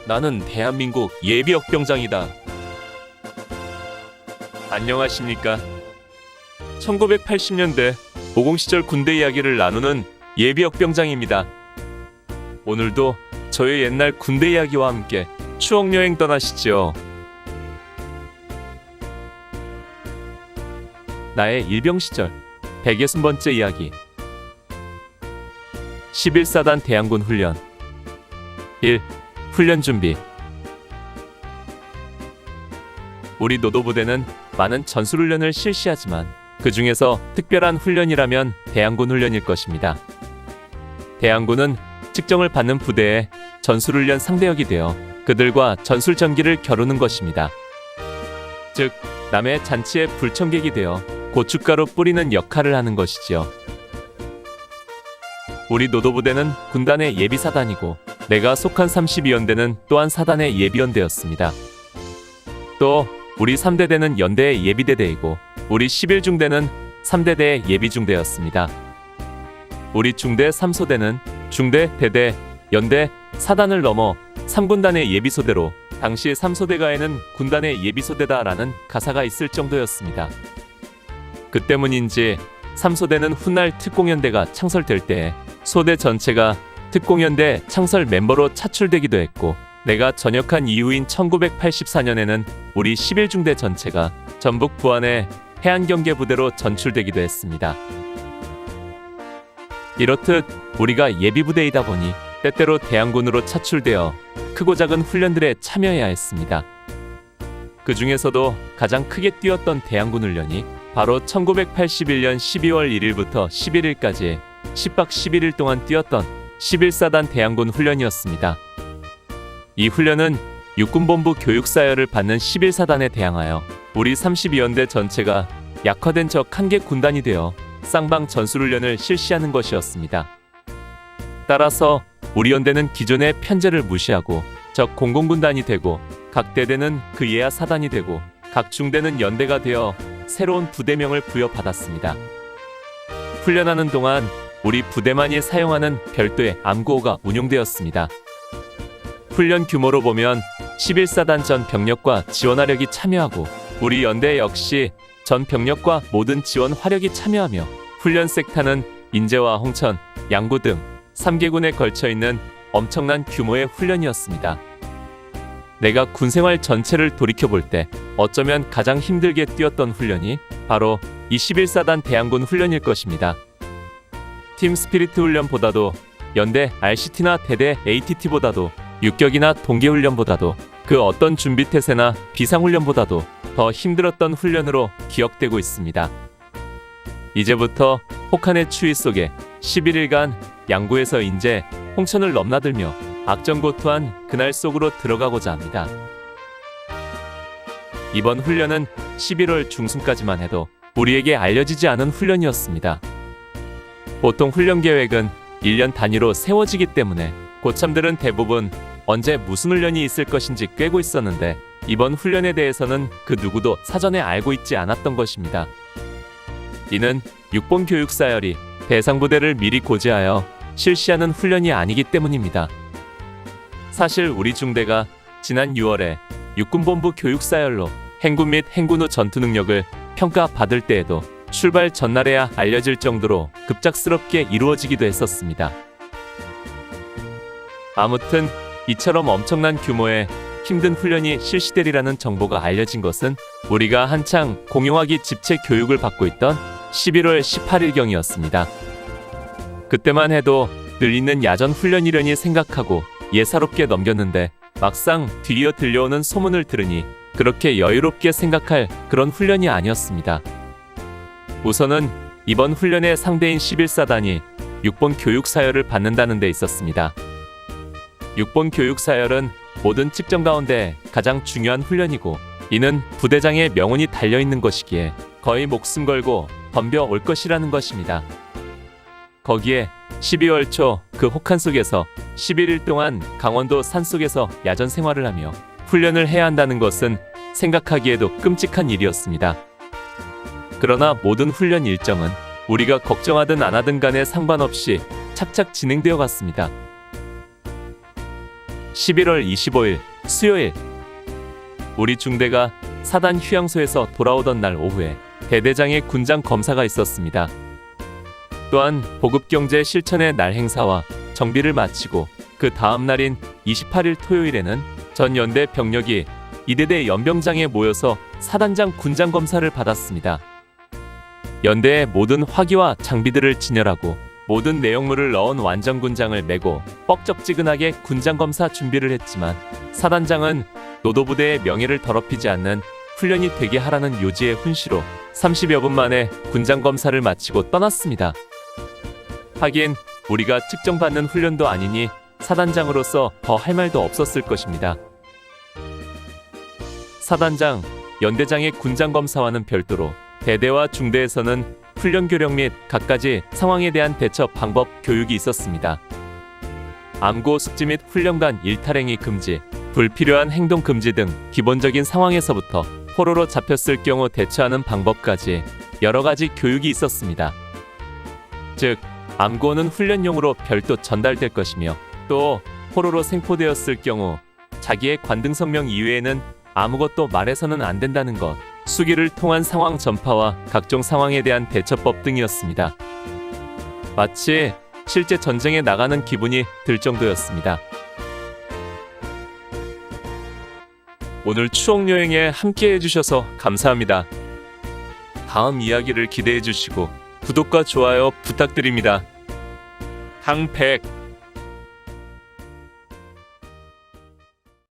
나는 대한민국 예비역병장이다. 안녕하십니까. 1980년대 모공시절 군대 이야기를 나누는 예비역병장입니다. 오늘도 저의 옛날 군대 이야기와 함께 추억여행 떠나시죠. 나의 일병시절 160번째 이야기. 11사단 대항군 훈련 1. 훈련 준비. 우리 노도부대는 많은 전술훈련을 실시하지만 그 중에서 특별한 훈련이라면 대항군 훈련일 것입니다. 대항군은 측정을 받는 부대의 전술훈련 상대역이 되어 그들과 전술전기를 겨루는 것입니다. 즉, 남의 잔치에 불청객이 되어 고춧가루 뿌리는 역할을 하는 것이지요. 우리 노도부대는 군단의 예비사단이고 내가 속한 32연대는 또한 사단의 예비연대였습니다. 또 우리 3대대는 연대의 예비대대이고 우리 11중대는 3대대의 예비중대였습니다. 우리 중대 3소대는 중대, 대대, 연대, 사단을 넘어 3군단의 예비소대로 당시 3소대가에는 군단의 예비소대다라는 가사가 있을 정도였습니다. 그 때문인지 3소대는 훗날 특공연대가 창설될 때 소대 전체가 특공연대 창설 멤버로 차출되기도 했고 내가 전역한 이후인 1984년에는 우리 11중대 전체가 전북 부안의 해안경계부대로 전출되기도 했습니다. 이렇듯 우리가 예비부대이다 보니 때때로 대항군으로 차출되어 크고 작은 훈련들에 참여해야 했습니다. 그 중에서도 가장 크게 뛰었던 대항군 훈련이 바로 1981년 12월 1일부터 11일까지 10박 11일 동안 뛰었던 11사단 대항군 훈련이었습니다. 이 훈련은 육군본부 교육사열을 받는 11사단에 대항하여 우리 32연대 전체가 약화된 적 한 개 군단이 되어 쌍방 전술훈련을 실시하는 것이었습니다. 따라서 우리 연대는 기존의 편제를 무시하고 적 공공군단이 되고 각 대대는 그 예하 사단이 되고 각 중대는 연대가 되어 새로운 부대명을 부여받았습니다. 훈련하는 동안 우리 부대만이 사용하는 별도의 암구호가 운용되었습니다. 훈련 규모로 보면 11사단 전 병력과 지원화력이 참여하고 우리 연대 역시 전 병력과 모든 지원 화력이 참여하며 훈련 섹타는 인제와 홍천, 양구 등 3개군에 걸쳐 있는 엄청난 규모의 훈련이었습니다. 내가 군생활 전체를 돌이켜볼 때 어쩌면 가장 힘들게 뛰었던 훈련이 바로 이 11사단 대항군 훈련일 것입니다. 팀 스피리트 훈련보다도 연대 RCT나 대대 ATT보다도 육격이나 동계훈련보다도 그 어떤 준비태세나 비상훈련보다도 더 힘들었던 훈련으로 기억되고 있습니다. 이제부터 혹한의 추위 속에 11일간 양구에서 인제, 홍천을 넘나들며 악전고투한 그날 속으로 들어가고자 합니다. 이번 훈련은 11월 중순까지만 해도 우리에게 알려지지 않은 훈련이었습니다. 보통 훈련 계획은 1년 단위로 세워지기 때문에 고참들은 대부분 언제 무슨 훈련이 있을 것인지 꿰고 있었는데 이번 훈련에 대해서는 그 누구도 사전에 알고 있지 않았던 것입니다. 이는 육본 교육사열이 대상부대를 미리 고지하여 실시하는 훈련이 아니기 때문입니다. 사실 우리 중대가 지난 6월에 육군본부 교육사열로 행군 및 행군 후 전투 능력을 평가받을 때에도 출발 전날에야 알려질 정도로 급작스럽게 이루어지기도 했었습니다. 아무튼 이처럼 엄청난 규모의 힘든 훈련이 실시되리라는 정보가 알려진 것은 우리가 한창 공용화기 집체 교육을 받고 있던 11월 18일경이었습니다. 그때만 해도 늘 있는 야전 훈련이려니 생각하고 예사롭게 넘겼는데 막상 뒤이어 들려오는 소문을 들으니 그렇게 여유롭게 생각할 그런 훈련이 아니었습니다. 우선은 이번 훈련의 상대인 11사단이 6본 교육사열을 받는다는 데 있었습니다. 6본 교육사열은 모든 측정 가운데 가장 중요한 훈련이고 이는 부대장의 명운이 달려있는 것이기에 거의 목숨 걸고 덤벼올 것이라는 것입니다. 거기에 12월 초 그 혹한 속에서 11일 동안 강원도 산속에서 야전 생활을 하며 훈련을 해야 한다는 것은 생각하기에도 끔찍한 일이었습니다. 그러나 모든 훈련 일정은 우리가 걱정하든 안 하든 간에 상관없이 착착 진행되어 갔습니다. 11월 25일 수요일, 우리 중대가 사단 휴양소에서 돌아오던 날 오후에 대대장의 군장 검사가 있었습니다. 또한 보급경제 실천의 날 행사와 정비를 마치고 그 다음 날인 28일 토요일에는 전 연대 병력이 이대대 연병장에 모여서 사단장 군장 검사를 받았습니다. 연대의 모든 화기와 장비들을 진열하고 모든 내용물을 넣은 완전 군장을 메고 뻑적지근하게 군장 검사 준비를 했지만 사단장은 노도부대의 명예를 더럽히지 않는 훈련이 되게 하라는 요지의 훈시로 30여 분 만에 군장 검사를 마치고 떠났습니다. 하긴 우리가 측정받는 훈련도 아니니 사단장으로서 더 할 말도 없었을 것입니다. 사단장, 연대장의 군장 검사와는 별도로 대대와 중대에서는 훈련 교령 및 갖가지 상황에 대한 대처 방법 교육이 있었습니다. 암고 숙지 및 훈련간 일탈행위 금지, 불필요한 행동 금지 등 기본적인 상황에서부터 포로로 잡혔을 경우 대처하는 방법까지 여러 가지 교육이 있었습니다. 즉, 암고는 훈련용으로 별도 전달될 것이며 또 포로로 생포되었을 경우 자기의 관등성명 이외에는 아무것도 말해서는 안 된다는 것, 수기를 통한 상황 전파와 각종 상황에 대한 대처법 등이었습니다. 마치 실제 전쟁에 나가는 기분이 들 정도였습니다. 오늘 추억여행에 함께 해주셔서 감사합니다. 다음 이야기를 기대해 주시고 구독과 좋아요 부탁드립니다. 강백